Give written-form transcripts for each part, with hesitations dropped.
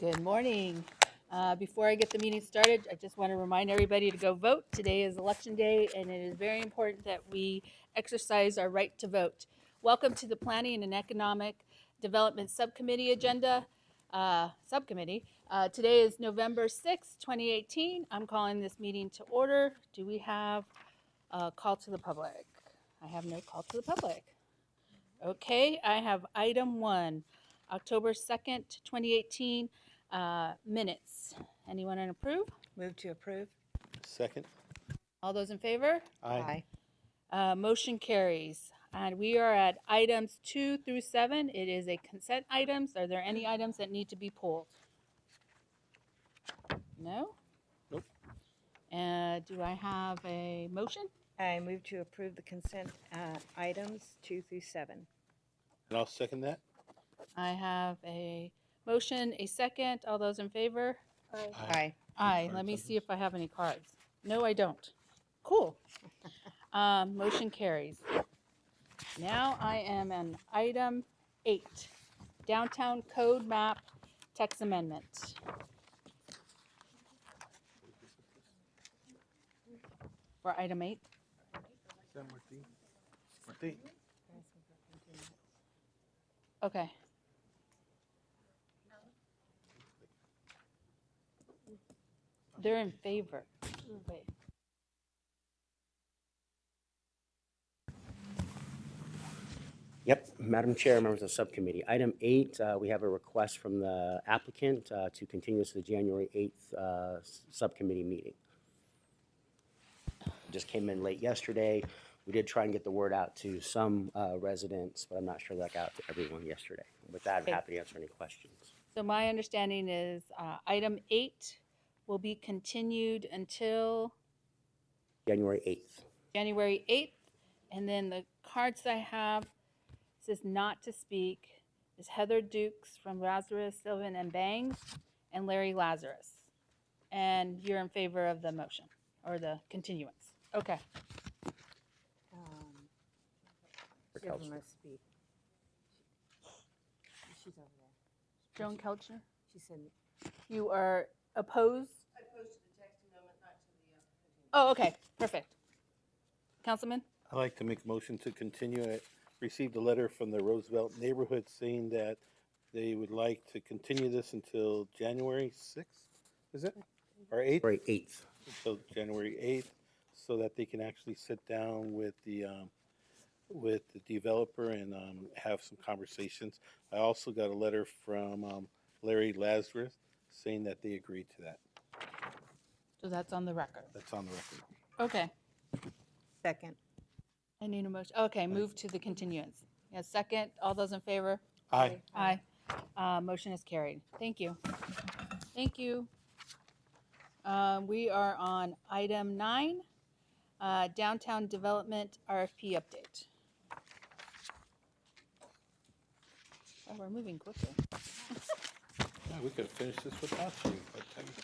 Good morning. Before I get the meeting started, I just want to remind everybody to go vote. Today is election day, and it is very important that we exercise our right to vote. Welcome to the Planning and Economic Development Subcommittee agenda. Subcommittee. Today is November 6th, 2018. I'm calling this meeting to order. Do we have a call to the public? I have no call to the public. Okay, I have item 1, October 2nd, 2018. Minutes. Anyone to approve? Move to approve. Second. All those in favor? Aye. Motion carries. And we are at items 2 through 7. It is a consent items. Are there any items that need to be pulled? No? Nope. Do I have a motion? I move to approve the consent items 2 through 7. And I'll second that. I have a motion, a second. All those in favor? Aye. Aye. Let me see if I have any cards. No, I don't. Cool. Motion carries. Now I am on item 8, Downtown Code Map Text Amendment. For item 8. Okay. They're in favor. Wait. Yep, Madam Chair, members of the subcommittee. Item 8, we have a request from the applicant to continue to the January 8th subcommittee meeting. Just came in late yesterday. We did try and get the word out to some residents, but I'm not sure that got out to everyone yesterday. With that, I'm happy to answer any questions. So my understanding is item 8 will be continued until January 8th. January 8th. And then the cards I have says not to speak is Heather Dukes from Lazarus, Sylvan, and Bangs, and Larry Lazarus. And you're in favor of the motion or the continuance. Okay. Whoever must speak. She's over there. Joan Kelcher, She said, you are opposed? Opposed to the text amendment, not to the Oh, okay. Perfect. Councilman? I'd like to make a motion to continue. I received a letter from the Roosevelt neighborhood saying that they would like to continue this until January 6th, is it? Or 8th? January 8th. Until January 8th, so that they can actually sit down with the developer and have some conversations. I also got a letter from Larry Lazarus saying that they agreed to that. So that's on the record. That's on the record. Okay. second. I need a motion. Okay, move to the continuance. Yes, second. All those in favor? Aye. Aye. Motion is carried. Thank you. Thank you. We are on item 9, Downtown Development RFP update. Oh, we're moving quickly. Yeah, we could have finished this without you.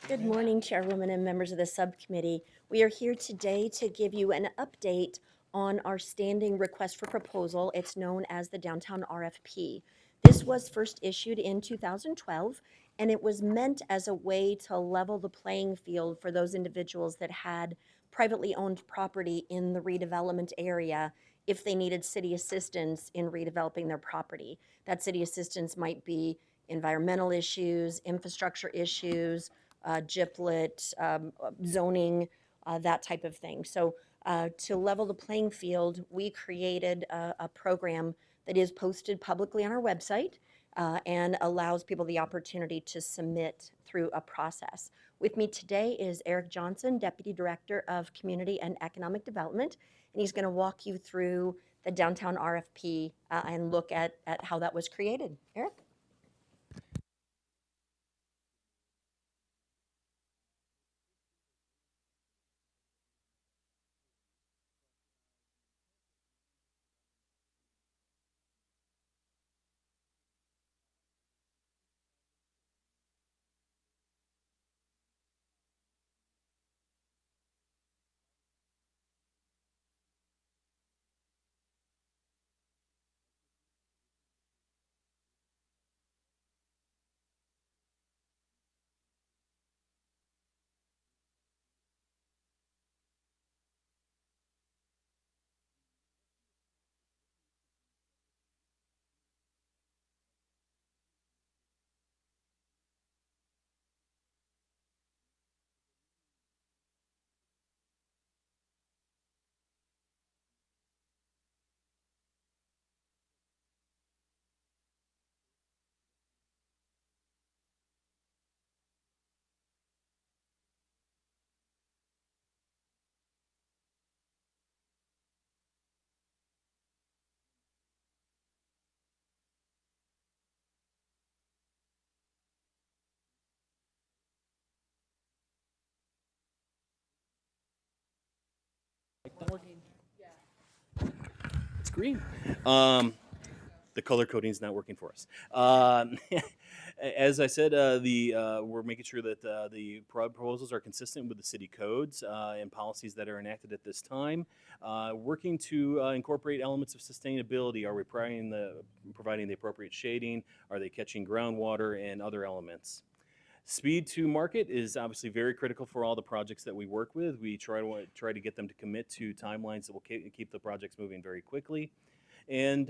Good morning, Chairwoman and members of the subcommittee. We are here today to give you an update on our standing request for proposal. It's known as the Downtown RFP. This was first issued in 2012, and it was meant as a way to level the playing field for those individuals that had privately owned property in the redevelopment area if they needed city assistance in redeveloping their property. That city assistance might be environmental issues, infrastructure issues, GIPLET, zoning, that type of thing. So to level the playing field, we created a program that is posted publicly on our website and allows people the opportunity to submit through a process. With me today is Eric Johnson, Deputy Director of Community and Economic Development, and he's going to walk you through the Downtown RFP and look at how that was created. Eric? green. The color coding is not working for us. As I said, we're making sure that the proposals are consistent with the city codes and policies that are enacted at this time. Working to incorporate elements of sustainability. Are we providing the appropriate shading? Are they catching groundwater and other elements? Speed to market is obviously very critical for all the projects that we work with. We try to get them to commit to timelines that will keep the projects moving very quickly. And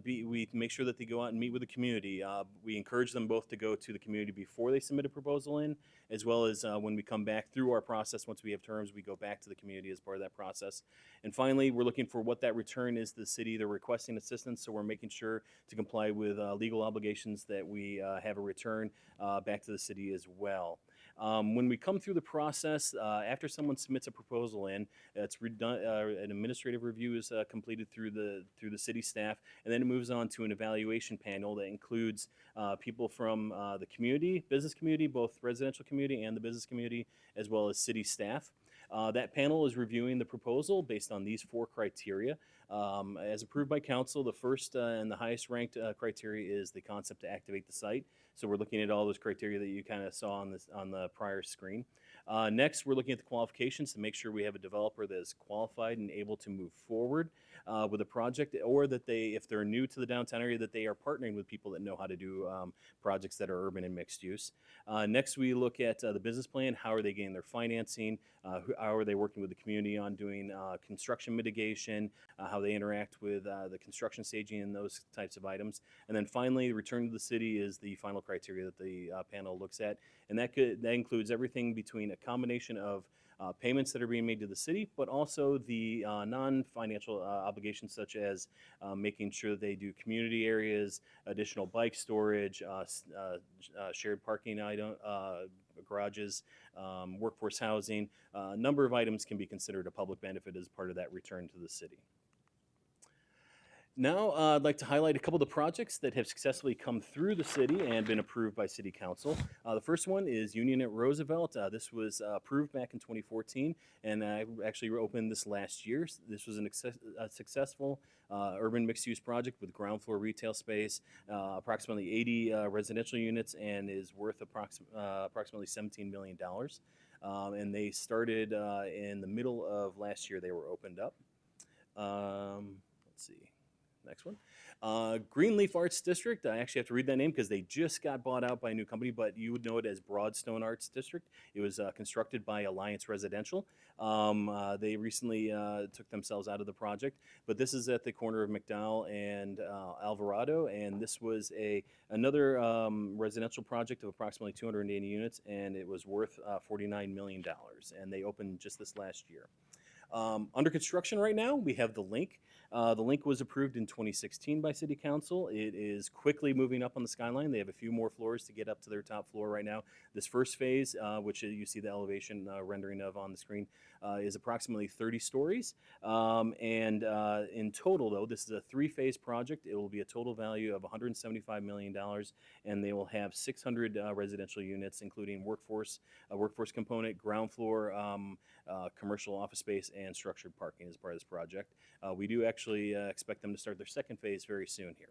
we make sure that they go out and meet with the community. We encourage them both to go to the community before they submit a proposal in, as well as when we come back through our process, once we have terms, we go back to the community as part of that process. And finally, we're looking for what that return is to the city. They're requesting assistance, so we're making sure to comply with legal obligations that we have a return back to the city as well. When we come through the process, after someone submits a proposal in, it's an administrative review is completed through the city staff, and then it moves on to an evaluation panel that includes people from the community, business community, both residential community and the business community, as well as city staff. That panel is reviewing the proposal based on these 4 criteria. As approved by council, the first and the highest ranked criteria is the concept to activate the site. So we're looking at all those criteria that you kind of saw on the prior screen. Next, we're looking at the qualifications to make sure we have a developer that is qualified and able to move forward with a project, or that if they're new to the downtown area, that they are partnering with people that know how to do projects that are urban and mixed use. Next, we look at the business plan. How are they getting their financing? How are they working with the community on doing construction mitigation? How they interact with the construction staging and those types of items. And then finally, return to the city is the final criteria that the panel looks at. And that includes everything between a combination of payments that are being made to the city, but also the non-financial obligations, such as making sure that they do community areas, additional bike storage, shared parking garages, workforce housing. A number of items can be considered a public benefit as part of that return to the city. Now, I'd like to highlight a couple of the projects that have successfully come through the city and been approved by City Council. The first one is Union at Roosevelt. This was approved back in 2014, and I actually opened this last year. This was a successful urban mixed-use project with ground floor retail space, approximately 80 residential units, and is worth approximately $17 million. And they started in the middle of last year. They were opened up. Let's see. Next one. Greenleaf Arts District. I actually have to read that name because they just got bought out by a new company, but you would know it as Broadstone Arts District. It was constructed by Alliance Residential. They recently took themselves out of the project, but this is at the corner of McDowell and Alvarado, and this was another residential project of approximately 280 units, and it was worth $49 million, and they opened just this last year. Under construction right now, we have the Link. The Link was approved in 2016 by City Council. It is quickly moving up on the skyline. They have a few more floors to get up to their top floor right now. This first phase, which you see the elevation rendering of on the screen, is approximately 30 stories. In total, though, this is a 3-phase project. It will be a total value of $175 million, and they will have 600 residential units, including a workforce component, ground floor, commercial office space, and structured parking as part of this project. We do actually expect them to start their second phase very soon here.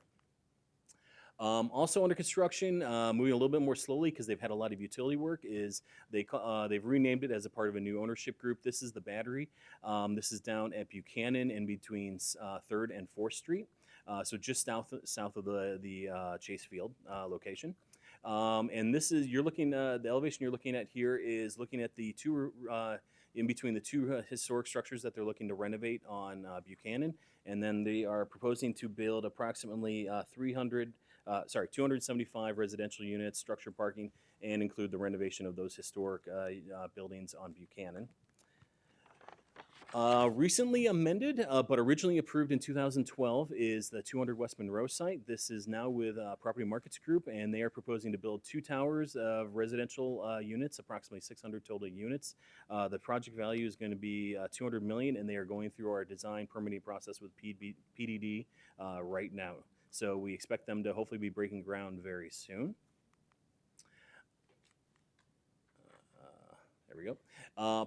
Also under construction, moving a little bit more slowly because they've had a lot of utility work, is they've renamed it as a part of a new ownership group. This is the Battery. This is down at Buchanan in between 3rd and 4th Street, so just south of the Chase Field location. And this is, the elevation you're looking at here is looking at the in between the two historic structures that they're looking to renovate on Buchanan, and then they are proposing to build approximately 275 residential units, structured parking, and include the renovation of those historic buildings on Buchanan. Recently amended, but originally approved in 2012, is the 200 West Monroe site. This is now with Property Markets Group, and they are proposing to build 2 towers of residential units, approximately 600 total units. The project value is going to be $200 million, and they are going through our design permitting process with PDD right now. So we expect them to hopefully be breaking ground very soon. There we go.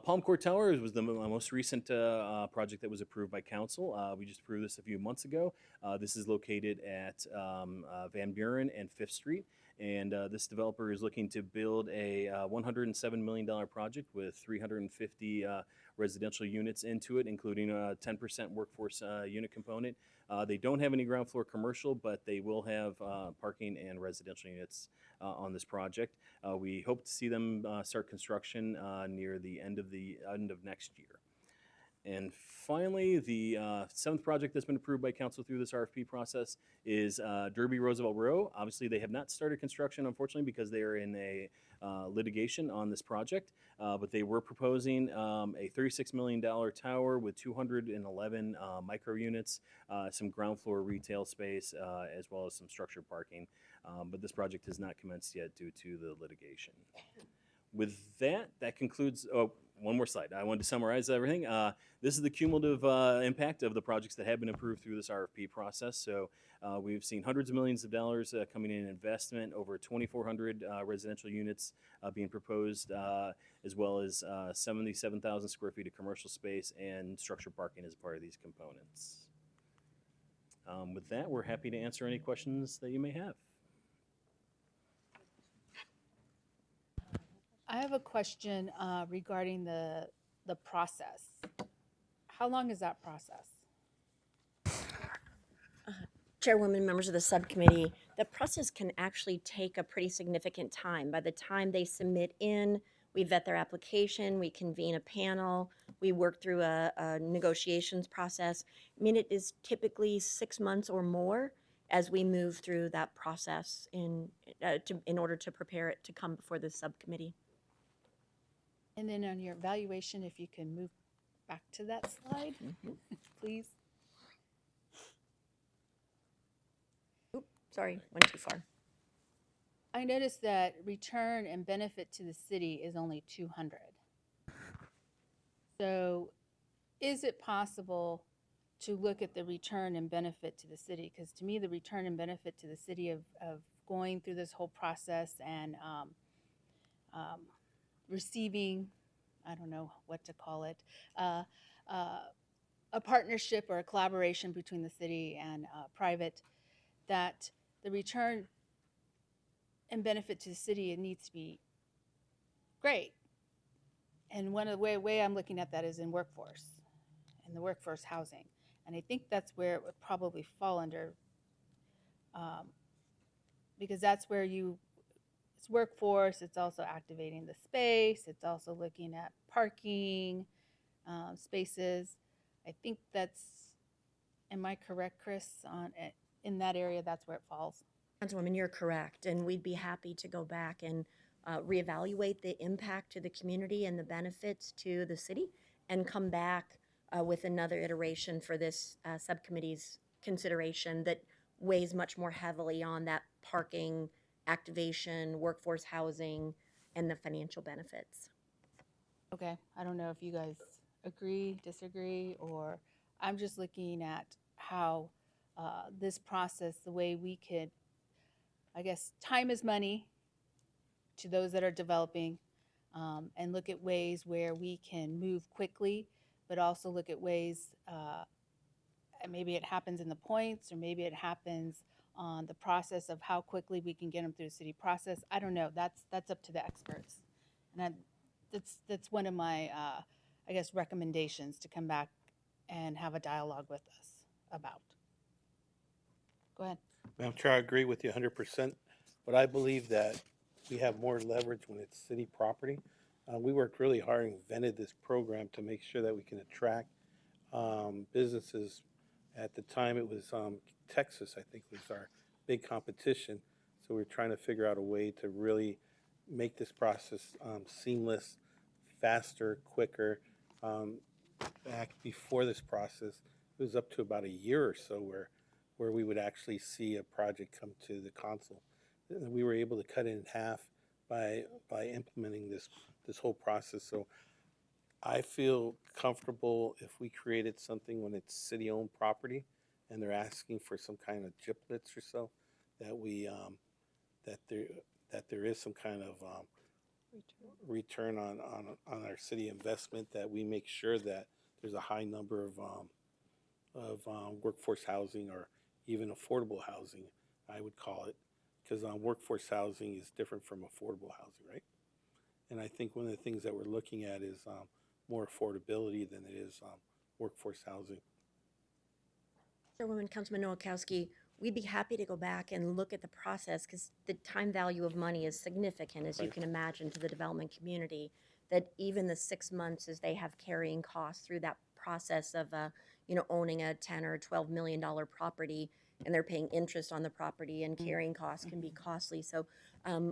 Palm Court Tower was the most recent project that was approved by council. We just approved this a few months ago. This is located at Van Buren and 5th Street. And this developer is looking to build a $107 million project with 350 residential units into it, including a 10% workforce unit component. They don't have any ground floor commercial, but they will have parking and residential units on this project. We hope to see them start construction near the end of next year. And finally, the 7th project that's been approved by council through this RFP process is Derby Roosevelt Row. Obviously, they have not started construction, unfortunately, because they are in a litigation on this project. But they were proposing a $36 million tower with 211 micro units, some ground floor retail space, as well as some structured parking. But this project has not commenced yet due to the litigation. With that, that concludes. Oh, one more slide. I wanted to summarize everything. This is the cumulative impact of the projects that have been approved through this RFP process. So we've seen hundreds of millions of dollars coming in investment, over 2,400 residential units being proposed, as well as 77,000 square feet of commercial space and structured parking as part of these components. With that, we're happy to answer any questions that you may have. I have a question regarding the process. How long is that process? Chairwoman, members of the subcommittee, the process can actually take a pretty significant time. By the time they submit in, we vet their application, we convene a panel, we work through a negotiations process. I mean, it is typically 6 months or more as we move through that process in order to prepare it to come before the subcommittee. And then on your evaluation, if you can move back to that slide, please. Oop, sorry, went too far. I noticed that return and benefit to the city is only 200. So is it possible to look at the return and benefit to the city? Because to me, the return and benefit to the city of going through this whole process and receiving, I don't know what to call it, a partnership or a collaboration between the city and private, that the return and benefit to the city, it needs to be great. And one of the way I'm looking at that is in workforce, and the workforce housing. And I think that's where it would probably fall under, because that's where it's workforce, it's also activating the space, it's also looking at parking spaces. I think that's, am I correct, Chris, in that area, that's where it falls? Councilwoman, you're correct, and we'd be happy to go back and reevaluate the impact to the community and the benefits to the city and come back with another iteration for this subcommittee's consideration that weighs much more heavily on that parking, activation, workforce housing, and the financial benefits. Okay, I don't know if you guys agree, disagree, or I'm just looking at how this process, the way we could, I guess, time is money to those that are developing, and look at ways where we can move quickly, but also look at ways, maybe it happens in the points, or maybe it happens on the process of how quickly we can get them through the city process. I don't know. That's up to the experts, and that's one of my, I guess, recommendations to come back and have a dialogue with us about. Go ahead. Madam Chair, I agree with you 100%, but I believe that we have more leverage when it's city property. We worked really hard and invented this program to make sure that we can attract businesses. At the time, it was Texas, I think, was our big competition. So we're trying to figure out a way to really make this process seamless, faster, quicker. Back before this process, it was up to about a year or so where we would actually see a project come to the council. We were able to cut it in half by implementing this whole process. So I feel comfortable if we created something when it's city-owned property and they're asking for some kind of GIPLETs or so, that we that there is some kind of return on our city investment, that we make sure that there's a high number of workforce housing, or even affordable housing, I would call it, because workforce housing is different from affordable housing, right? And I think one of the things that we're looking at is more affordability than it is workforce housing. Chairwoman, Councilman Noakowski, we'd be happy to go back and look at the process because the time value of money is significant, as you Right. can imagine, to the development community. That even the 6 months as they have carrying costs through that process of, owning a 10 or $12 million property, and they're paying interest on the property, and carrying costs can be costly. So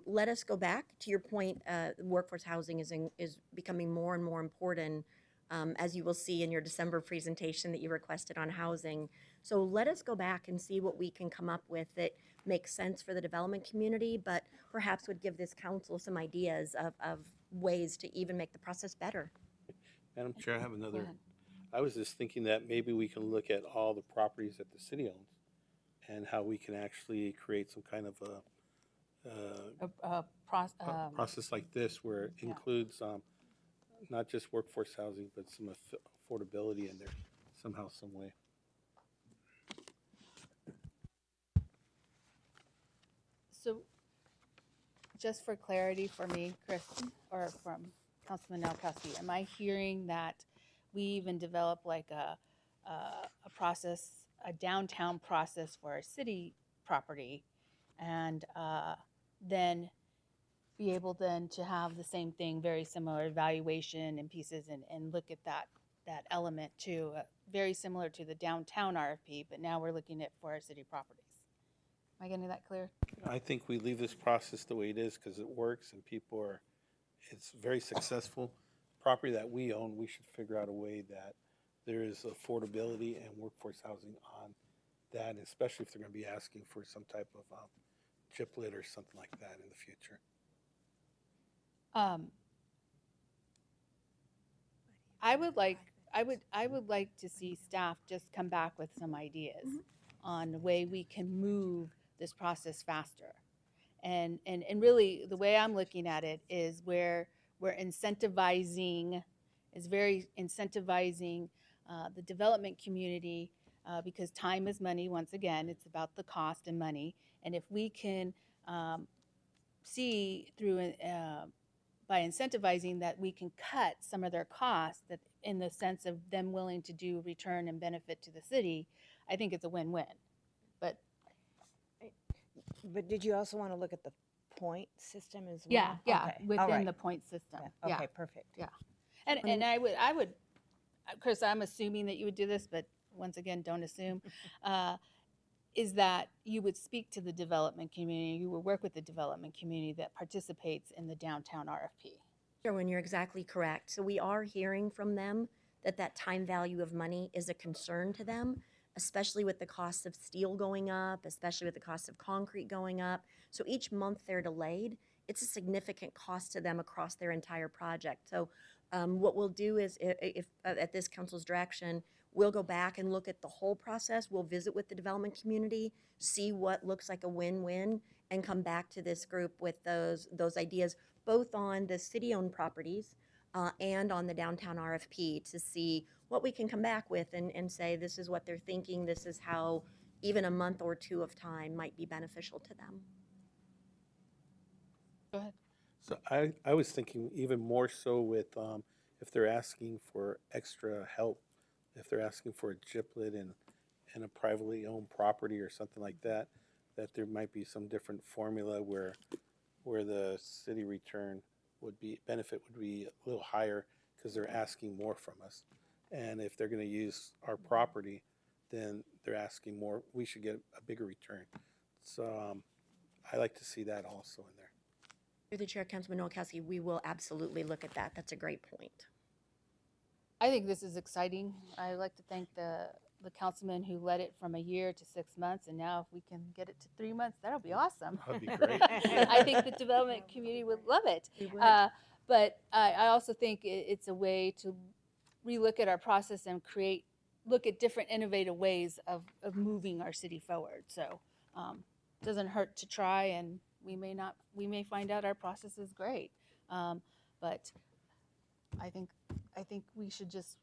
let us go back to your point. Workforce housing is becoming more and more important, as you will see in your December presentation that you requested on housing. So let us go back and see what we can come up with that makes sense for the development community, but perhaps would give this council some ideas of ways to even make the process better. Madam Chair, I have another. ahead. I was just thinking that maybe we can look at all the properties that the city owns, and how we can actually create some kind of process like this, where it Yeah. includes not just workforce housing, but some affordability in there somehow, some way. So, just for clarity for me, Chris, or from Councilman Noakowski, am I hearing that we even develop like a process, a downtown process for our city property, and then be able then to have the same thing, very similar evaluation and pieces, and look at that element too, very similar to the downtown RFP, but now we're looking at for our city properties. Am I getting that clear? I think we leave this process the way it is because it works and people are, it's very successful. Property that we own, we should figure out a way that there is affordability and workforce housing on that, especially if they're going to be asking for some type of chiplet or something like that in the future. I would like to see staff just come back with some ideas on the way we can move this process faster. And really, the way I'm looking at it is where we're incentivizing, is very incentivizing the development community, because time is money. Once again, it's about the cost and money. And if we can see through by incentivizing that we can cut some of their costs, that in the sense of them willing to do return and benefit to the city, I think it's a win-win. But did you also want to look at the point system as well? Yeah, Okay, all within right. the point system. Yeah, Yeah. okay, perfect. Yeah. And I would, Chris, I'm assuming that you would do this, but once again, don't assume, is that you would speak to the development community, you would work with the development community that participates in the downtown RFP. Sure, and you're exactly correct. So we are hearing from them that time value of money is a concern to them, especially with the cost of steel going up, especially with the cost of concrete going up. So each month they're delayed, it's a significant cost to them across their entire project. So what we'll do is, if at this council's direction, we'll go back and look at the whole process. We'll visit with the development community, see what looks like a win-win, and come back to this group with those ideas, both on the city-owned properties and on the downtown RFP, to see what we can come back with and say, this is what they're thinking, this is how even a month or two of time might be beneficial to them. Go ahead. So I was thinking even more so with if they're asking for extra help, if they're asking for a chiplet in a privately owned property or something like that, that there might be some different formula where the city return benefit would be a little higher because they're asking more from us. And if they're going to use our property, then they're asking more. We should get a bigger return. So I like to see that also in there. Through the chair, Councilman Noakowski, we will absolutely look at that. That's a great point. I think this is exciting. I'd like to thank the councilman who led it from a year to 6 months, and now if we can get it to 3 months, that'll be awesome. That'd be great. I think the development community would love it. We would. But I also think it's a way to relook at our process and look at different innovative ways of moving our city forward. So it doesn't hurt to try, and we may find out our process is great. But I think we should just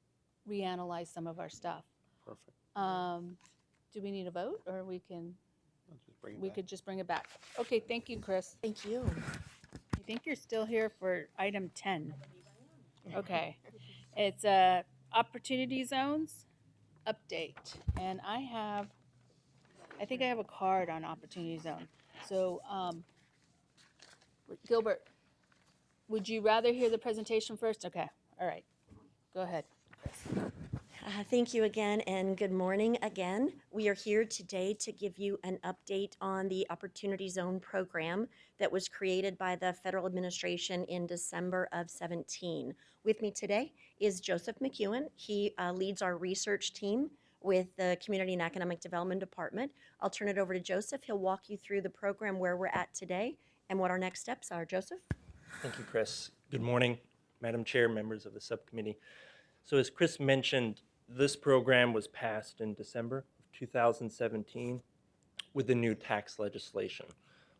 reanalyze some of our stuff. Perfect. Do we need a vote, or we can? I'll just bring it We back. could just bring it back. Okay, thank you, Chris. Thank you. I think you're still here for item 10. Okay. It's opportunity zones update. And I think I have a card on opportunity zone. So, Gilbert, would you rather hear the presentation first? Okay, all right. Go ahead, Chris. Thank you again, and good morning again. We are here today to give you an update on the Opportunity Zone program that was created by the federal administration in December of 17. With me today is Joseph McEwen. He leads our research team with the Community and Economic Development Department. I'll turn it over to Joseph. He'll walk you through the program, where we're at today, and what our next steps are. Joseph? Thank you, Chris. Good morning, Madam Chair, members of the subcommittee. So as Chris mentioned, this program was passed in December of 2017 with the new tax legislation.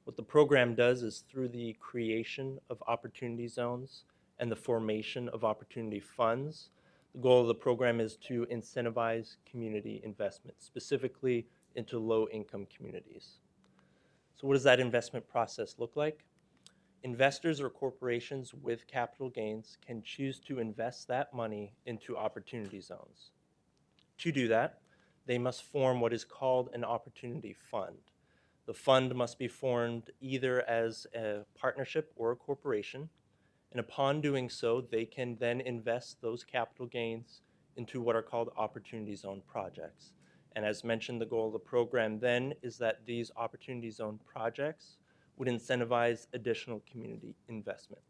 What the program does is, through the creation of opportunity zones and the formation of opportunity funds, the goal of the program is to incentivize community investment, specifically into low-income communities. So what does that investment process look like? Investors or corporations with capital gains can choose to invest that money into opportunity zones. To do that, they must form what is called an opportunity fund. The fund must be formed either as a partnership or a corporation, and upon doing so, they can then invest those capital gains into what are called opportunity zone projects. And as mentioned, the goal of the program then is that these opportunity zone projects would incentivize additional community investment.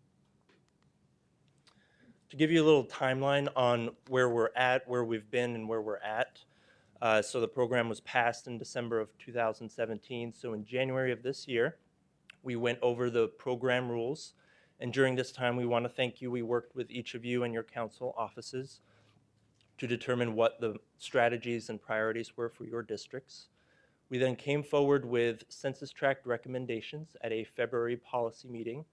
To give you a little timeline on where we're at, where we've been, and where we're at. So the program was passed in December of 2017. So in January of this year, we went over the program rules. And during this time, we want to thank you. We worked with each of you and your council offices to determine what the strategies and priorities were for your districts. We then came forward with census tract recommendations at a February policy meeting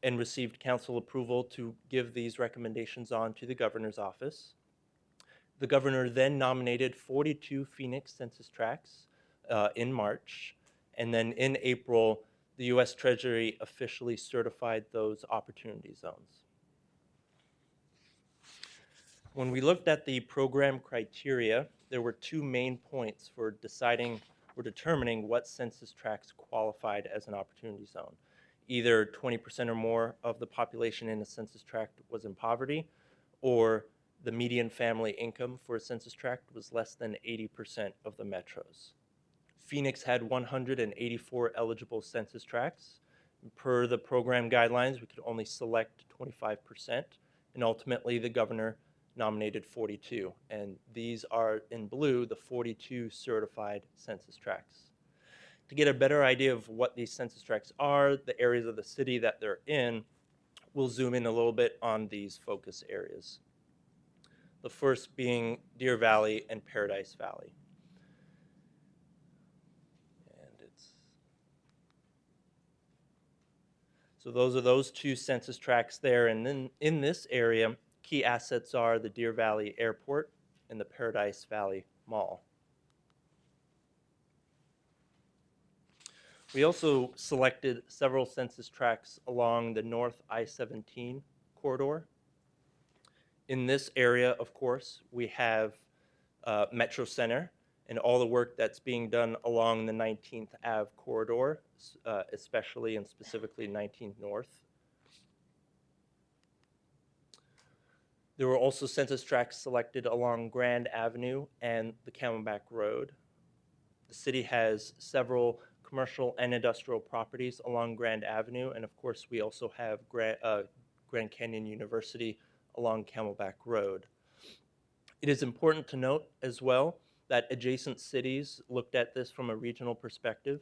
and received council approval to give these recommendations on to the governor's office. The governor then nominated 42 Phoenix census tracts in March, and then in April, the U.S. Treasury officially certified those opportunity zones. When we looked at the program criteria, there were two main points for deciding or determining what census tracts qualified as an opportunity zone. Either 20% or more of the population in a census tract was in poverty, or the median family income for a census tract was less than 80% of the metros. Phoenix had 184 eligible census tracts. Per the program guidelines, we could only select 25%, and ultimately the governor nominated 42, and these are in blue, the 42 certified census tracts. To get a better idea of what these census tracts are, the areas of the city that they're in, we'll zoom in a little bit on these focus areas. The first being Deer Valley and Paradise Valley. So those are those two census tracts there, and then in this area, key assets are the Deer Valley Airport and the Paradise Valley Mall. We also selected several census tracts along the North I-17 corridor. In this area, of course, we have Metro Center and all the work that's being done along the 19th Ave corridor, especially and specifically 19th North. There were also census tracts selected along Grand Avenue and the Camelback Road. The city has several commercial and industrial properties along Grand Avenue, and of course we also have Grand Canyon University along Camelback Road. It is important to note as well that adjacent cities looked at this from a regional perspective.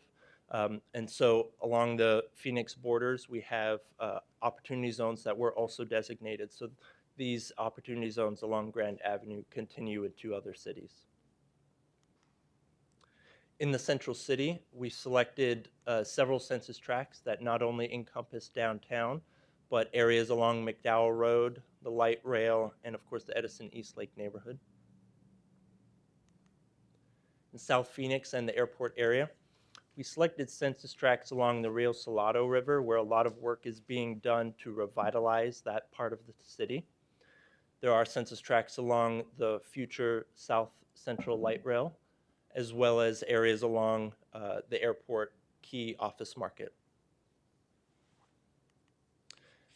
And so along the Phoenix borders, we have opportunity zones that were also designated. So these opportunity zones along Grand Avenue continue into other cities. In the central city, we selected several census tracts that not only encompass downtown, but areas along McDowell Road, the light rail, and of course the Edison Eastlake neighborhood. In South Phoenix and the airport area, we selected census tracts along the Rio Salado River, where a lot of work is being done to revitalize that part of the city. There are census tracts along the future South Central Light Rail, as well as areas along the airport key office market.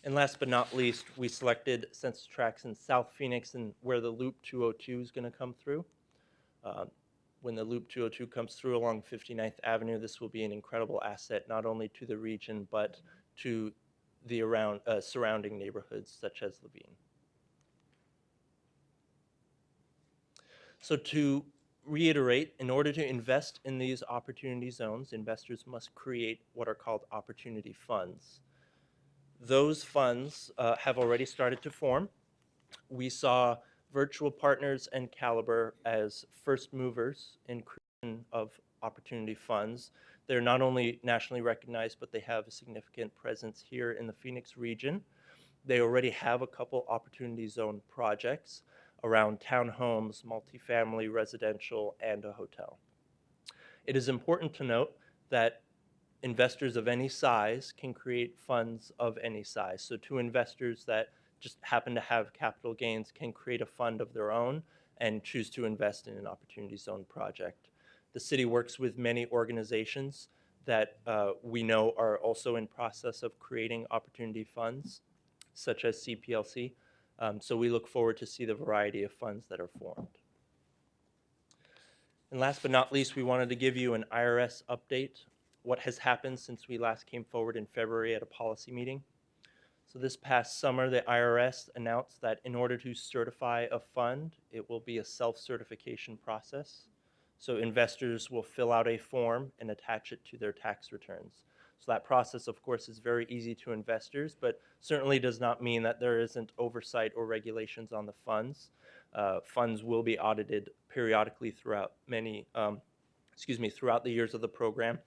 And last but not least, we selected census tracts in South Phoenix and where the Loop 202 is going to come through. When the Loop 202 comes through along 59th Avenue, this will be an incredible asset not only to the region but to the surrounding neighborhoods such as Levine. So to reiterate, in order to invest in these opportunity zones, investors must create what are called opportunity funds. Those funds have already started to form. We saw Virtual Partners and Caliber as first movers in creation of opportunity funds. They're not only nationally recognized, but they have a significant presence here in the Phoenix region. They already have a couple opportunity zone projects around townhomes, multifamily, residential, and a hotel. It is important to note that investors of any size can create funds of any size. So to investors that just happen to have capital gains can create a fund of their own and choose to invest in an opportunity zone project. The city works with many organizations that we know are also in process of creating opportunity funds, such as CPLC. So we look forward to see the variety of funds that are formed. And last but not least, we wanted to give you an IRS update, what has happened since we last came forward in February at a policy meeting. So this past summer, the IRS announced that in order to certify a fund, it will be a self-certification process. So investors will fill out a form and attach it to their tax returns. So that process, of course, is very easy to investors, but certainly does not mean that there isn't oversight or regulations on the funds. Funds will be audited periodically throughout throughout the years of the program,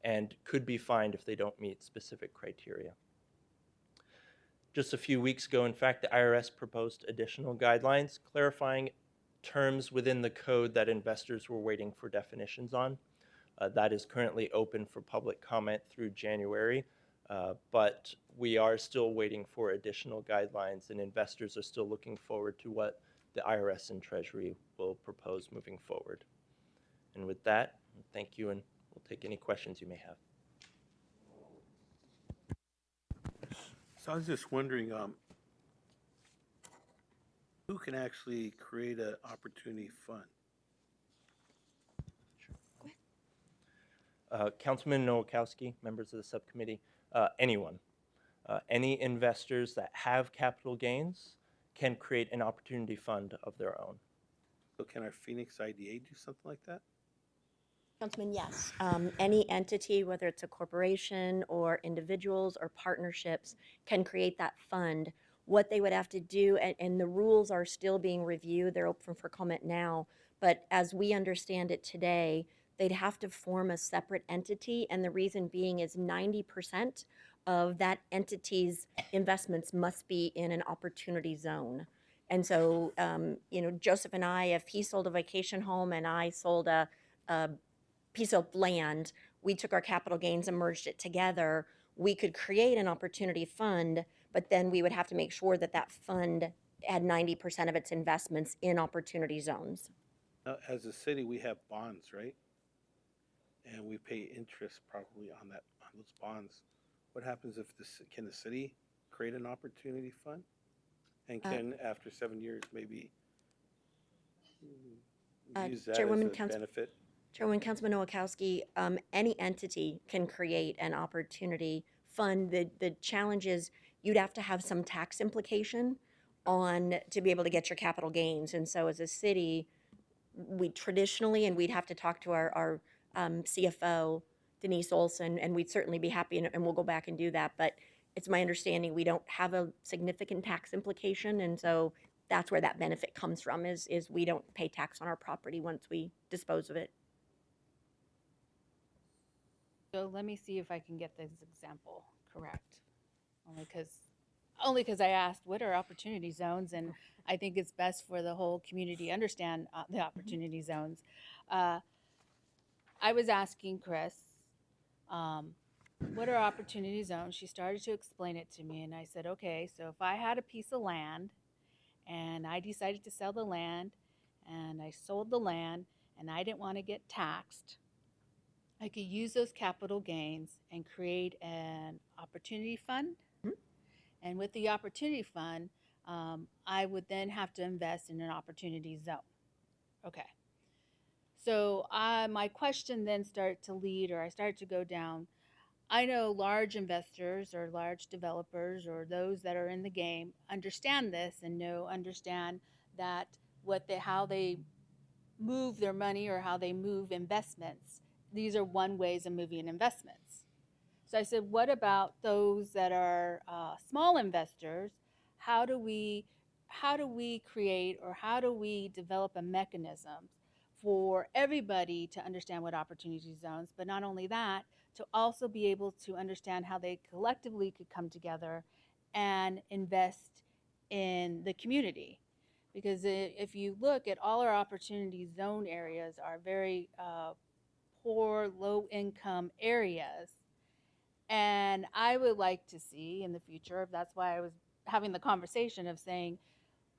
and could be fined if they don't meet specific criteria. Just a few weeks ago, in fact, the IRS proposed additional guidelines clarifying terms within the code that investors were waiting for definitions on. That is currently open for public comment through January, but we are still waiting for additional guidelines, and investors are still looking forward to what the IRS and Treasury will propose moving forward. And with that, thank you, and we'll take any questions you may have. So I was just wondering, who can actually create an opportunity fund? Councilman Nowakowski, members of the subcommittee, anyone. Any investors that have capital gains can create an opportunity fund of their own. So can our Phoenix IDA do something like that? Councilman, yes. Any entity, whether it's a corporation or individuals or partnerships, can create that fund. What they would have to do, and the rules are still being reviewed, they're open for comment now, but as we understand it today, they'd have to form a separate entity, and the reason being is 90% of that entity's investments must be in an opportunity zone. And so, Joseph and I, if he sold a vacation home and I sold a piece of land, we took our capital gains and merged it together, we could create an opportunity fund, but then we would have to make sure that that fund had 90% of its investments in opportunity zones. Now, as a city, we have bonds, right? And we pay interest probably on those bonds. What happens if can the city create an opportunity fund? And can, after 7 years, maybe use that Chairwoman as a benefit? Chairwoman Councilman Nowakowski, any entity can create an opportunity fund. The challenge is you'd have to have some tax implication to be able to get your capital gains. And so as a city, we traditionally, and we'd have to talk to our CFO, Denise Olson, and we'd certainly be happy, and we'll go back and do that. But it's my understanding we don't have a significant tax implication, and so that's where that benefit comes from, is we don't pay tax on our property once we dispose of it. So let me see if I can get this example correct, only because only because I asked what are opportunity zones, and I think it's best for the whole community to understand the opportunity zones. Uh, I was asking Chris, um, what are opportunity zones? She started to explain it to me, and I said, okay, so if I had a piece of land and I decided to sell the land and I sold the land and I didn't want to get taxed, I could use those capital gains and create an opportunity fund. And with the opportunity fund, I would then have to invest in an opportunity zone. Okay. So my question then started to lead, or I started to go down. I know large investors or large developers or those that are in the game understand this and understand that how they move their money or how they move investments. These are one ways of moving investments. So I said, what about those that are small investors? How do we create, or how do we develop a mechanism for everybody to understand what opportunity zones, but not only that, to also be able to understand how they collectively could come together and invest in the community? Because if you look at all our opportunity zone areas are very poor, low income areas. And I would like to see in the future, that's why I was having the conversation of saying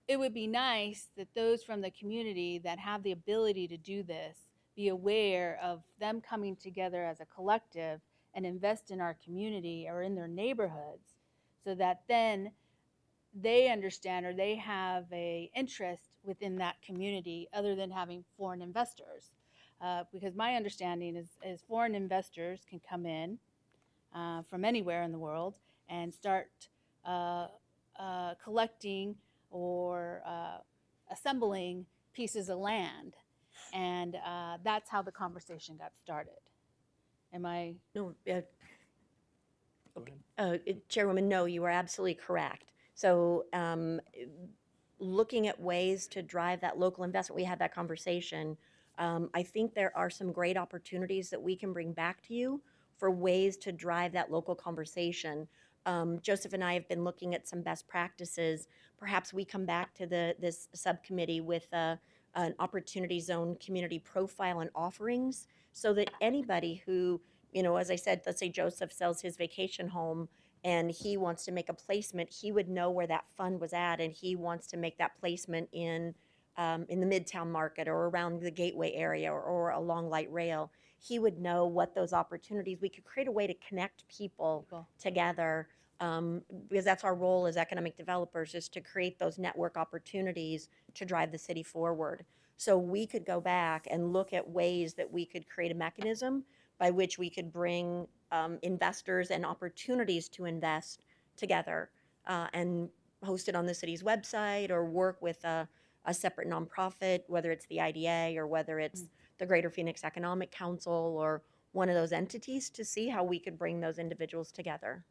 it would be nice that those from the community that have the ability to do this be aware of them coming together as a collective and invest in our community or in their neighborhoods, so that then they understand or they have a interest within that community other than having foreign investors. Because my understanding is foreign investors can come in from anywhere in the world and start collecting or assembling pieces of land. And that's how the conversation got started. Am I? No, Go ahead. Chairwoman, no, you are absolutely correct. So looking at ways to drive that local investment, we had that conversation. I think there are some great opportunities that we can bring back to you for ways to drive that local conversation. Joseph and I have been looking at some best practices. Perhaps we come back to this subcommittee with an opportunity zone community profile and offerings, so that anybody who, as I said, let's say Joseph sells his vacation home and he wants to make a placement, he would know where that fund was at, and he wants to make that placement in the Midtown market or around the Gateway area or along light rail. He would know what those opportunities. We could create a way to connect people together, because that's our role as economic developers, is to create those network opportunities to drive the city forward. So we could go back and look at ways that we could create a mechanism by which we could bring investors and opportunities to invest together, and host it on the city's website, or work with a separate nonprofit, whether it's the IDA or whether it's the Greater Phoenix Economic Council or one of those entities, to see how we could bring those individuals together.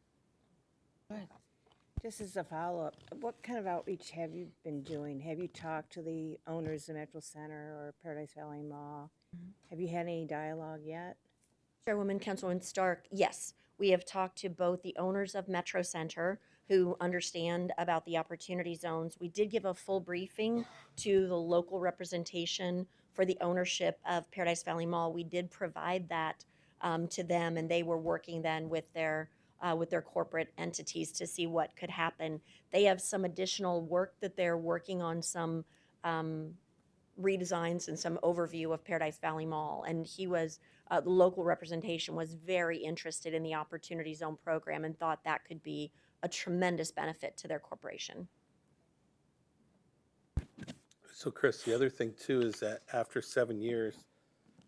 Just as a follow-up, what kind of outreach have you been doing? Have you talked to the owners of Metro Center or Paradise Valley Mall? Have you had any dialogue yet? Chairwoman, Councilwoman Stark, yes. We have talked to both the owners of Metro Center, who understand about the opportunity zones. We did give a full briefing to the local representation for the ownership of Paradise Valley Mall. We did provide that to them, and they were working then with their corporate entities to see what could happen. They have some additional work that they're working on, some redesigns and some overview of Paradise Valley Mall. And the local representation was very interested in the Opportunity Zone program and thought that could be a tremendous benefit to their corporation. So Chris, the other thing too is that after 7 years,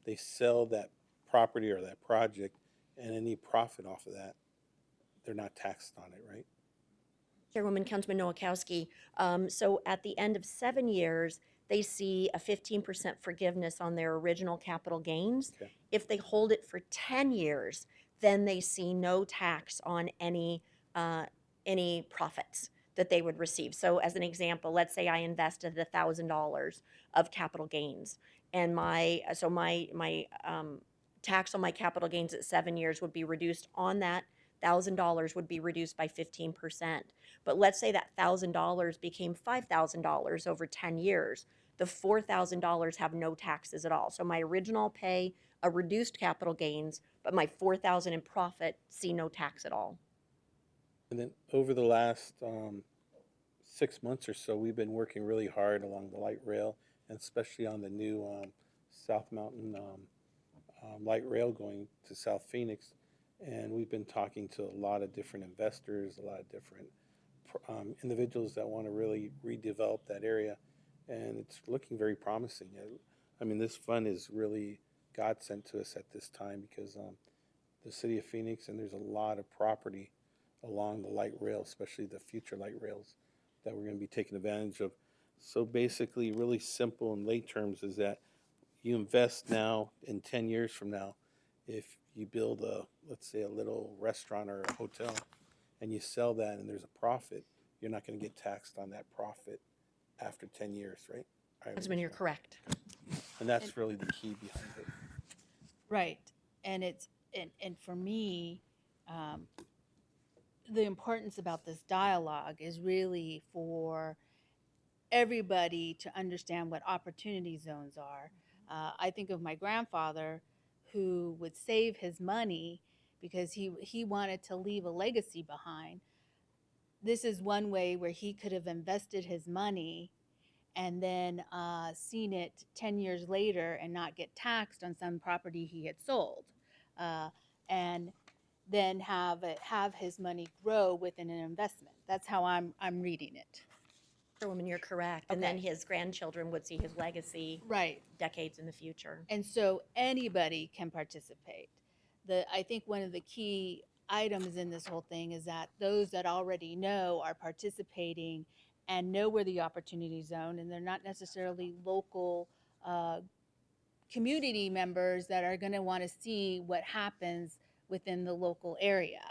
they sell that property or that project, and any profit off of that, they're not taxed on it, right? Chairwoman, Councilman Nowakowski, so at the end of 7 years, they see a 15% forgiveness on their original capital gains. Okay. If they hold it for 10 years, then they see no tax on any profits that they would receive. So as an example, let's say I invested $1,000 of capital gains, and my tax on my capital gains at 7 years would be reduced on that $1,000 would be reduced by 15%. But let's say that $1,000 became $5,000 over 10 years. The $4,000 have no taxes at all. So my original pay a reduced capital gains, but my $4,000 in profit see no tax at all. And then over the last 6 months or so, we've been working really hard along the light rail, and especially on the new South Mountain light rail going to South Phoenix. And we've been talking to a lot of different investors, a lot of different individuals that want to really redevelop that area. And it's looking very promising. I mean, this fund is really God sent to us at this time because the city of Phoenix, and there's a lot of property along the light rail, especially the future light rails that we're going to be taking advantage of. So basically, really simple in lay terms is that you invest now, in 10 years from now, if you build let's say a little restaurant or a hotel, and you sell that and there's a profit, you're not going to get taxed on that profit after 10 years, right? Councilman, you're correct. And that's really the key behind it. Right. And it's, and for me, the importance about this dialogue is really for everybody to understand what opportunity zones are. I think of my grandfather who would save his money because he wanted to leave a legacy behind. This is one way where he could have invested his money and then seen it 10 years later and not get taxed on some property he had sold. And then have his money grow within an investment. That's how I'm reading it. Chairwoman, you're correct. And then Okay. his grandchildren would see his legacy Right. decades in the future. And so anybody can participate. I think one of the key items in this whole thing is that those that already know are participating and know where the opportunity zone, and they're not necessarily local community members that are going to want to see what happens within the local area.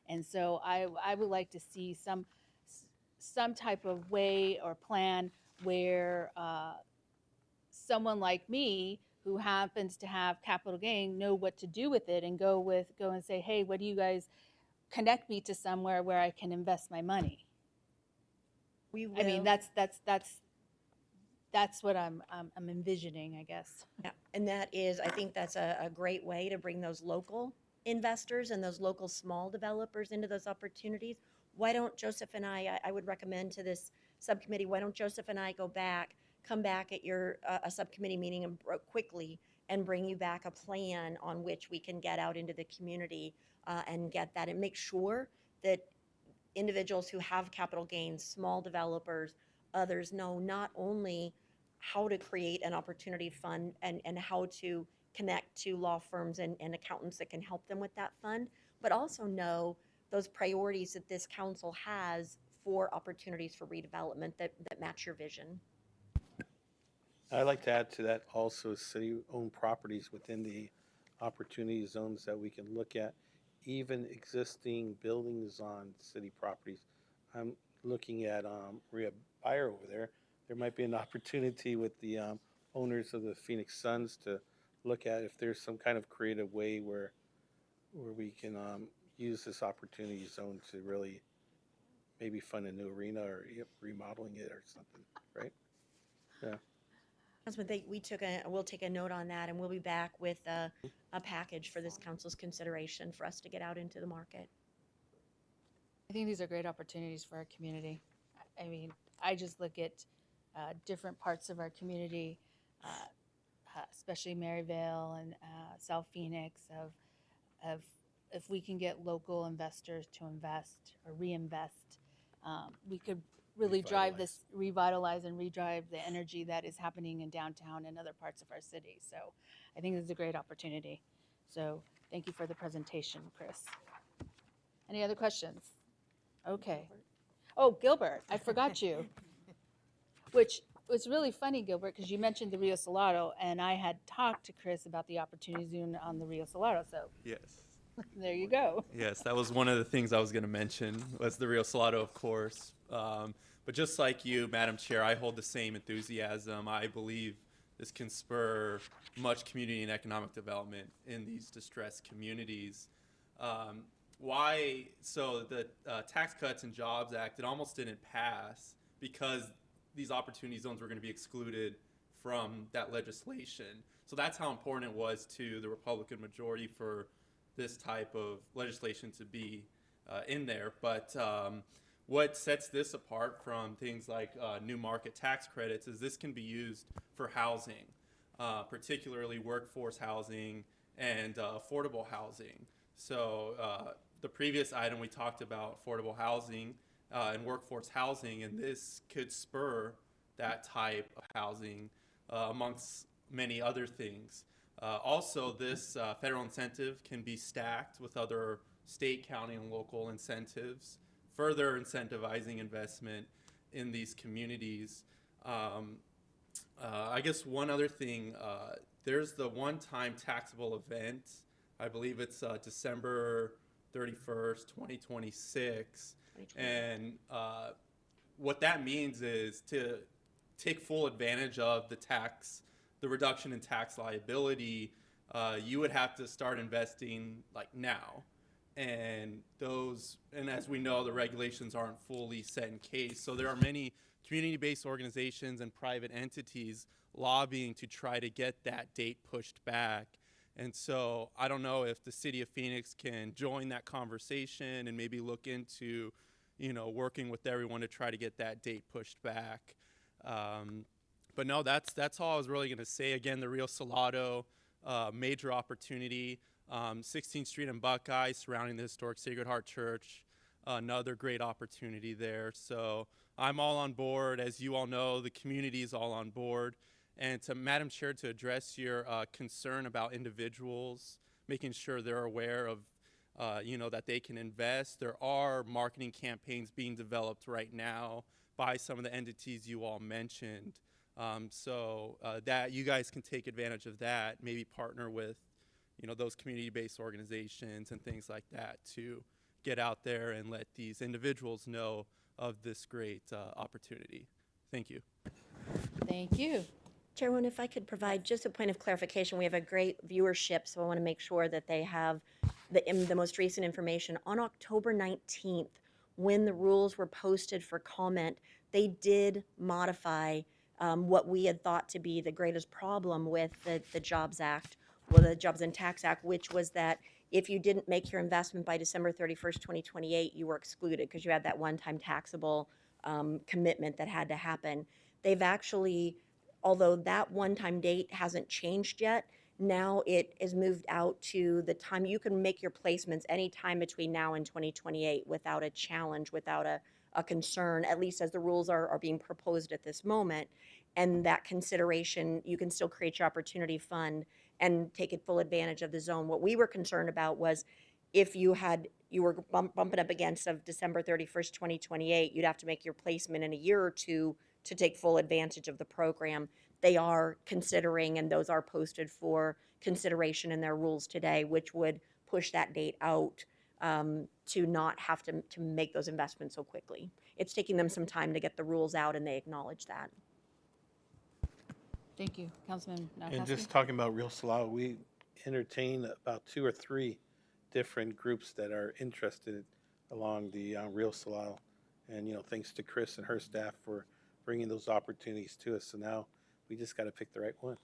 And so I would like to see some type of way or plan where someone like me who happens to have capital gain know what to do with it and go and say, hey, what do you guys connect me to somewhere where I can invest my money? We will. I mean, that's what I'm envisioning, I guess. Yeah, and that is, I think that's a great way to bring those local investors and those local small developers into those opportunities. Why don't Joseph and I would recommend to this subcommittee, why don't Joseph and I come back at your a subcommittee meeting and quickly and bring you back a plan on which we can get out into the community and get that and make sure that individuals who have capital gains, small developers, others know not only how to create an opportunity fund and how to connect to law firms and accountants that can help them with that fund, but also know those priorities that this council has for opportunities for redevelopment that match your vision. I'd like to add to that also city-owned properties within the opportunity zones that we can look at, even existing buildings on city properties. I'm looking at Rhea Bayer over there. There might be an opportunity with the owners of the Phoenix Suns to look at if there's some kind of creative way where we can use this opportunity zone to really maybe fund a new arena or remodeling it or something, right? Yeah. Councilman, we'll take a note on that, and we'll be back with a package for this council's consideration for us to get out into the market. I think these are great opportunities for our community. I mean, I just look at different parts of our community, especially Maryvale and South Phoenix, of if we can get local investors to invest or reinvest, we could really revitalize and redrive the energy that is happening in downtown and other parts of our city. So I think this is a great opportunity. So thank you for the presentation, Chris. Any other questions? Okay. Oh, Gilbert, I forgot you. Which was really funny, Gilbert, because you mentioned the Rio Salado, and I had talked to Chris about the opportunity zone on the Rio Salado. So Yes. there you go. Yes, that was one of the things I was going to mention was the Rio Salado, of course. But just like you, Madam Chair, I hold the same enthusiasm. I believe this can spur much community and economic development in these distressed communities. why, so the Tax Cuts and Jobs Act, it almost didn't pass because these opportunity zones were going to be excluded from that legislation. So that's how important it was to the Republican majority for this type of legislation to be in there. But what sets this apart from things like new market tax credits is this can be used for housing, particularly workforce housing and affordable housing. So the previous item we talked about affordable housing and workforce housing, and this could spur that type of housing amongst many other things. Also, this federal incentive can be stacked with other state, county, and local incentives, further incentivizing investment in these communities. I guess one other thing, there's the one-time taxable event. I believe it's December 31st, 2026. And what that means is to take full advantage of the reduction in tax liability, you would have to start investing like now. And as we know, the regulations aren't fully set in case. So there are many community-based organizations and private entities lobbying to try to get that date pushed back. And so I don't know if the city of Phoenix can join that conversation and maybe look into, working with everyone to try to get that date pushed back. But no, that's all I was really going to say. Again, the Rio Salado, major opportunity. 16th Street and Buckeye surrounding the historic Sacred Heart Church, another great opportunity there. So I'm all on board. As you all know, the community is all on board. And to Madam Chair, to address your concern about individuals, making sure they're aware of, that they can invest. There are marketing campaigns being developed right now by some of the entities you all mentioned. So that you guys can take advantage of that, maybe partner with, those community-based organizations and things like that to get out there and let these individuals know of this great opportunity. Thank you. Thank you. Chairwoman, if I could provide just a point of clarification, we have a great viewership, so I want to make sure that they have the most recent information. On October 19th, when the rules were posted for comment, they did modify what we had thought to be the greatest problem with the Jobs Act, or the Jobs and Tax Act, which was that if you didn't make your investment by December 31st, 2028, you were excluded because you had that one-time taxable commitment that had to happen. They've actually, although that one-time date hasn't changed yet, now it is moved out to the time you can make your placements any time between now and 2028 without a challenge, without a concern, at least as the rules are being proposed at this moment. And that consideration, you can still create your opportunity fund and take full advantage of the zone. What we were concerned about was if you were bumping up against of December 31st, 2028, you'd have to make your placement in a year or two to take full advantage of the program. They are considering, and those are posted for consideration in their rules today, which would push that date out to not have to make those investments so quickly. It's taking them some time to get the rules out, and they acknowledge that. Thank you, Councilman And Nowakowski. just talking about Rio Salado, we entertain about 2 or 3 different groups that are interested along the Rio Salado. And, thanks to Chris and her staff for bringing those opportunities to us. So now we just got to pick the right one.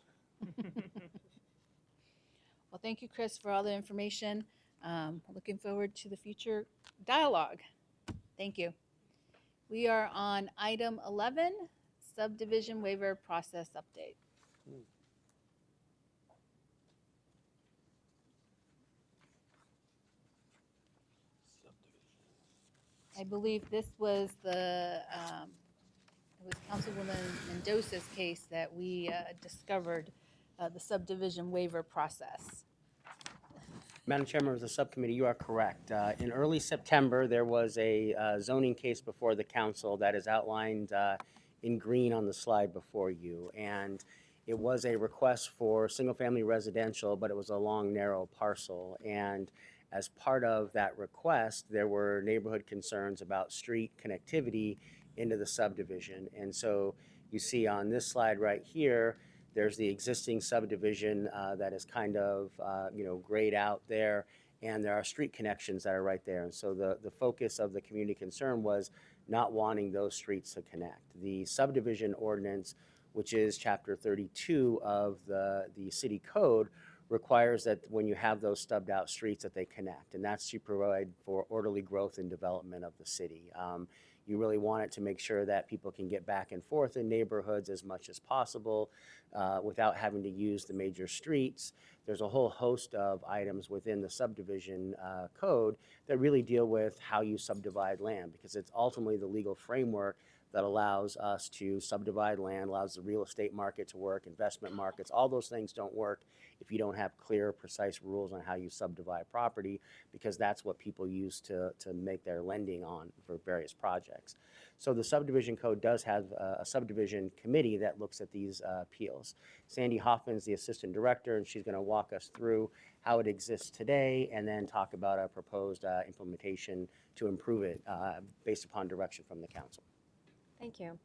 Well, thank you, Chris, for all the information. Looking forward to the future dialogue. Thank you. We are on item 11, subdivision waiver process update. I believe this was it was Councilwoman Mendoza's case that we discovered the subdivision waiver process. Madam Chair, members of the subcommittee, you are correct. In early September, there was a zoning case before the council that is outlined in green on the slide before you. And it was a request for single-family residential, but it was a long, narrow parcel. And as part of that request, there were neighborhood concerns about street connectivity into the subdivision. And so you see on this slide right here, there's the existing subdivision that is kind of, grayed out there. and there are street connections that are right there. And so the focus of the community concern was not wanting those streets to connect. The subdivision ordinance, which is chapter 32 of the city code, requires that when you have those stubbed out streets that they connect, and that's to provide for orderly growth and development of the city. You really want it to make sure that people can get back and forth in neighborhoods as much as possible without having to use the major streets. There's a whole host of items within the subdivision code that really deal with how you subdivide land, because it's ultimately the legal framework that allows us to subdivide land, allows the real estate market to work, investment markets. All those things don't work if you don't have clear, precise rules on how you subdivide property, because that's what people use to make their lending on for various projects. So the subdivision code does have a subdivision committee that looks at these appeals. Sandy Hoffman's the assistant director, and she's going to walk us through how it exists today and then talk about a proposed implementation to improve it based upon direction from the council. Thank you.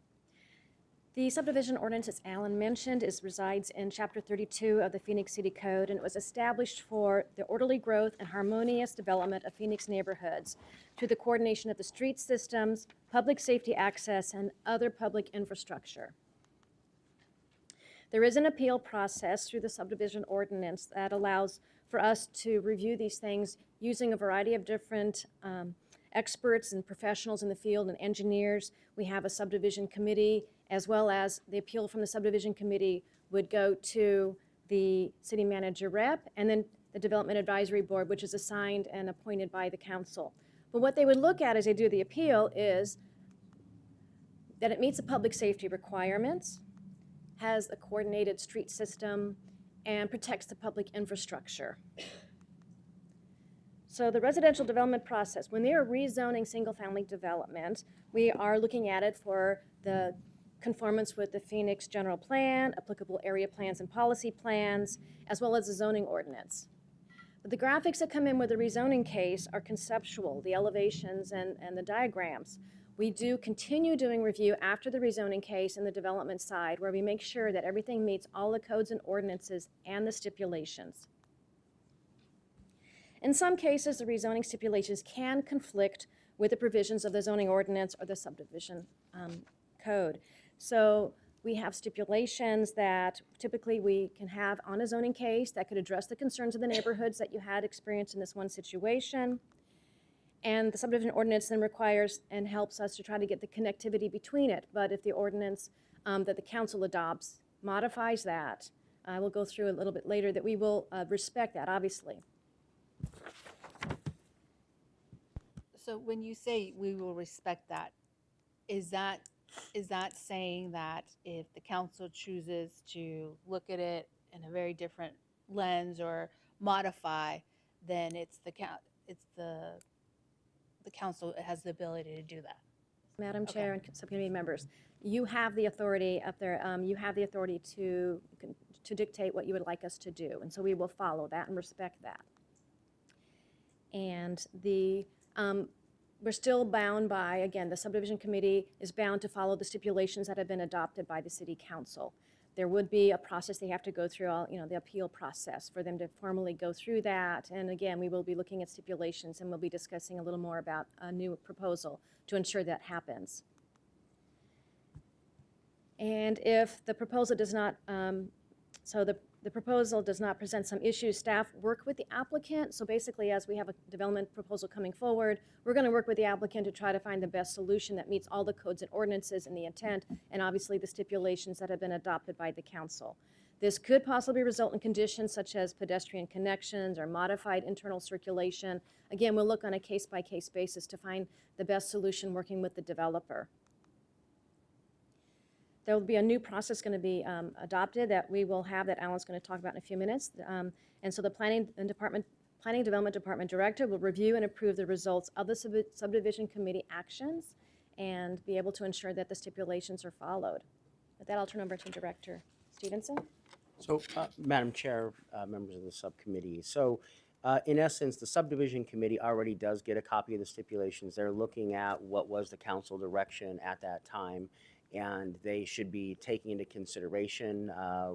The subdivision ordinance, as Alan mentioned, resides in Chapter 32 of the Phoenix City Code, and it was established for the orderly growth and harmonious development of Phoenix neighborhoods through the coordination of the street systems, public safety access, and other public infrastructure. There is an appeal process through the subdivision ordinance that allows for us to review these things using a variety of different experts and professionals in the field and engineers. We have a subdivision committee, as well as the appeal from the subdivision committee would go to the city manager rep and then the development advisory board, which is assigned and appointed by the council. But what they would look at as they do the appeal is that it meets the public safety requirements, has a coordinated street system, and protects the public infrastructure. So the residential development process, when they are rezoning single-family development, we are looking at it for the conformance with the Phoenix general plan, applicable area plans and policy plans, as well as the zoning ordinance. But the graphics that come in with the rezoning case are conceptual, the elevations and the diagrams. We do continue doing review after the rezoning case and the development side, where we make sure that everything meets all the codes and ordinances and the stipulations. In some cases, the rezoning stipulations can conflict with the provisions of the zoning ordinance or the subdivision code. So we have stipulations that typically we can have on a zoning case that could address the concerns of the neighborhoods that you had experienced in this one situation. And the subdivision ordinance then requires and helps us to try to get the connectivity between it. But if the ordinance that the council adopts modifies that, I will go through a little bit later, that we will respect that, obviously. So when you say we will respect that, is that saying that if the council chooses to look at it in a very different lens or modify, then it's the council has the ability to do that? Madam Chair and subcommittee members, you have the authority up there. You have the authority to dictate what you would like us to do, and so we will follow that and respect that. And we're still bound by, again, the subdivision committee is bound to follow the stipulations that have been adopted by the city council. There would be a process they have to go through, the appeal process for them to formally go through that. And again, we will be looking at stipulations, and we'll be discussing a little more about a new proposal to ensure that happens. And if the proposal does not, the proposal does not present some issues, staff work with the applicant. So basically, as we have a development proposal coming forward, we're going to work with the applicant to try to find the best solution that meets all the codes and ordinances and the intent, and obviously the stipulations that have been adopted by the council. This could possibly result in conditions such as pedestrian connections or modified internal circulation. Again, we'll look on a case-by-case basis to find the best solution working with the developer. There will be a new process going to be adopted that we will have that Alan's going to talk about in a few minutes. And so the Planning Development Department Director will review and approve the results of the subdivision committee actions and be able to ensure that the stipulations are followed. With that, I'll turn over to Director Stevenson. So, Madam Chair, members of the subcommittee, so in essence, the subdivision committee already does get a copy of the stipulations. They're looking at what was the council direction at that time, and they should be taking into consideration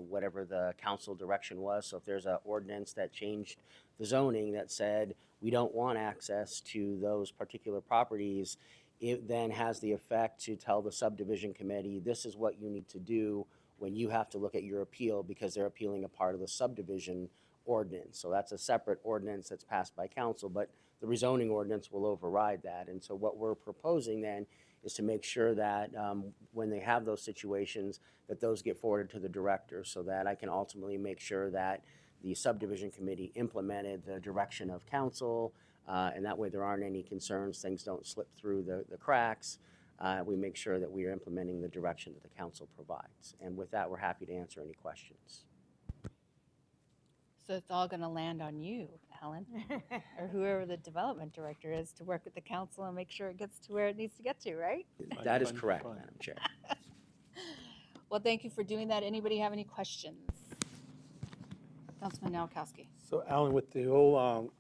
whatever the council direction was. So if there's an ordinance that changed the zoning that said we don't want access to those particular properties, it then has the effect to tell the subdivision committee, this is what you need to do when you have to look at your appeal, because they're appealing a part of the subdivision ordinance. So that's a separate ordinance that's passed by council, but the rezoning ordinance will override that. And so what we're proposing then is to make sure that when they have those situations, that those get forwarded to the director, so that I can ultimately make sure that the subdivision committee implemented the direction of council, and that way there aren't any concerns, things don't slip through the cracks. We make sure that we are implementing the direction that the council provides. And with that, we're happy to answer any questions. So it's all going to land on you, Alan, or whoever the development director is, to work with the council and make sure it gets to where it needs to get to, right? That is correct, Madam Chair. Well, thank you for doing that. Anybody have any questions? Councilman Nowakowski. So Alan, with the whole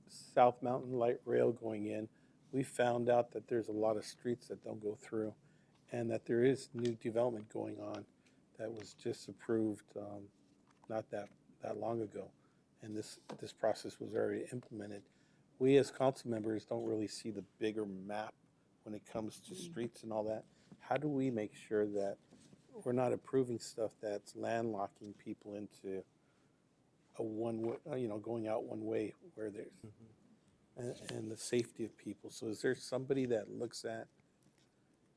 South Mountain Light Rail going in, we found out that there's a lot of streets that don't go through, and that there is new development going on that was just approved not that long ago, and this process was already implemented. We as council members don't really see the bigger map when it comes to streets and all that. How do we make sure that we're not approving stuff that's landlocking people into a one-way, going out one way where there's, and the safety of people? So is there somebody that looks at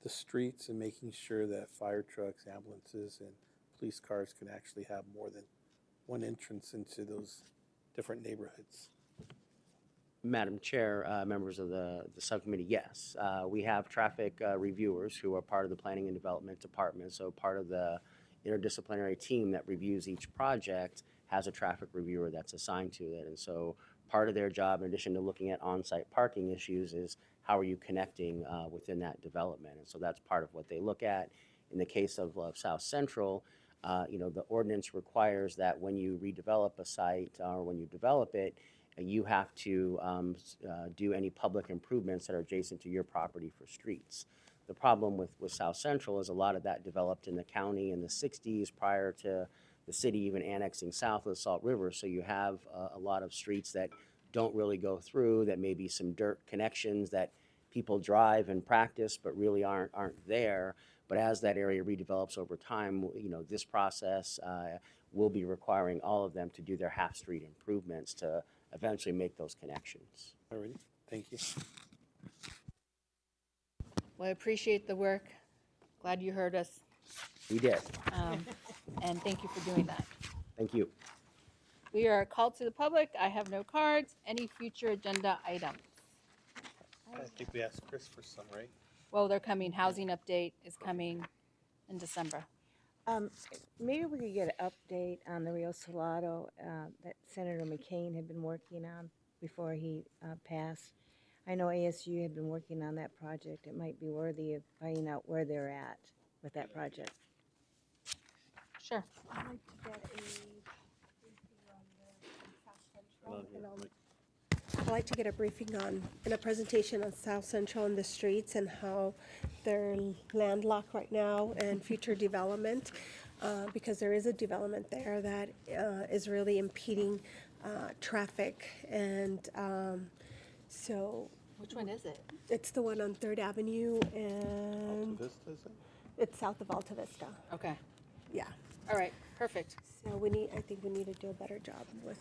the streets and making sure that fire trucks, ambulances, and police cars can actually have more than one entrance into those different neighborhoods? Madam Chair, members of the subcommittee, yes. We have traffic reviewers who are part of the Planning and Development Department. So part of the interdisciplinary team that reviews each project has a traffic reviewer that's assigned to it. And so part of their job, in addition to looking at on-site parking issues, is how are you connecting within that development? And so that's part of what they look at. In the case of South Central, the ordinance requires that when you redevelop a site or when you develop it, you have to do any public improvements that are adjacent to your property for streets. The problem with South Central is a lot of that developed in the county in the 60s prior to the city even annexing south of the Salt River. So you have a lot of streets that don't really go through, that may be some dirt connections that people drive and practice but really aren't there. But as that area redevelops over time, this process will be requiring all of them to do their half-street improvements to eventually make those connections. All righty, thank you. Well, I appreciate the work. Glad you heard us. We did. And thank you for doing that. Thank you. We are called to the public. I have no cards. Any future agenda items? I think we asked Chris for some, right? Well, they're coming. Housing update is coming in December. Maybe we could get an update on the Rio Salado that Senator McCain had been working on before he passed. I know ASU had been working on that project. It might be worthy of finding out where they're at with that project. Sure. I'd like to get a briefing on the South Central, I'd like to get a briefing on, and a presentation on South Central and the streets and how they're landlocked right now and future development, because there is a development there that is really impeding traffic, and so Which one is it? it's the one on 3rd Avenue and This does it? it's south of Alta Vista. Okay. Yeah. All right. Perfect. So I think we need to do a better job with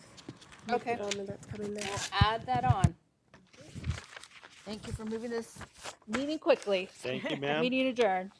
Okay. development that's coming there. We'll add that on. Thank you for moving this meeting quickly. Thank you, ma'am. Meeting adjourned.